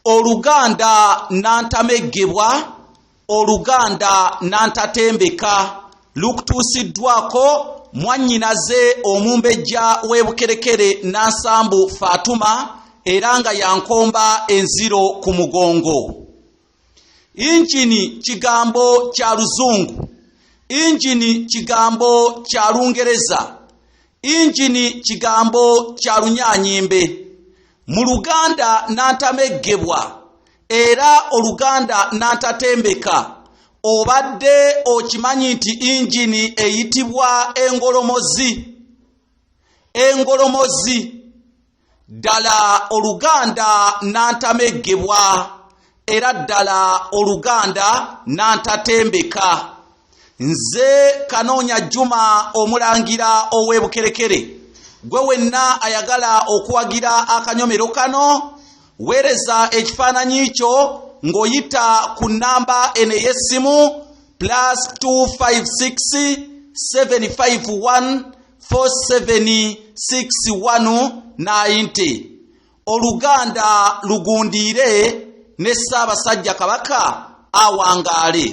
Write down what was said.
Oluganda Nantamegebwa, Oluganda Nantatembeka lukutuusiddwako mwannyinaze omumbejja w'Ebukerekere Nansambu Fatuma era nga yankomba enziro ku mugongo. Injini kigambo kya Luzungu, injini kigambo kya Lungereza, injini kigambo kya Lunyanyimbe. Mu Luganda Nantamegebwa era Oluganda Nantatembeka obadde okimanyi nti injini eyitibwa engolomozi. Engolomozi ddala Oluganda Nantamegebwa era ddala Oluganda Nantatembeka. Nze Kanoonya Juma omulangira ow'Ebukerekere, gwe wenna ayagala okuwagira akanyomero kano, weereza ekifaananyi kyo ng'oyita ku nnamba eno ey'essimu +256 751 476190. Oluganda lugundiire ne Ssaabasajja Kabaka awangaale.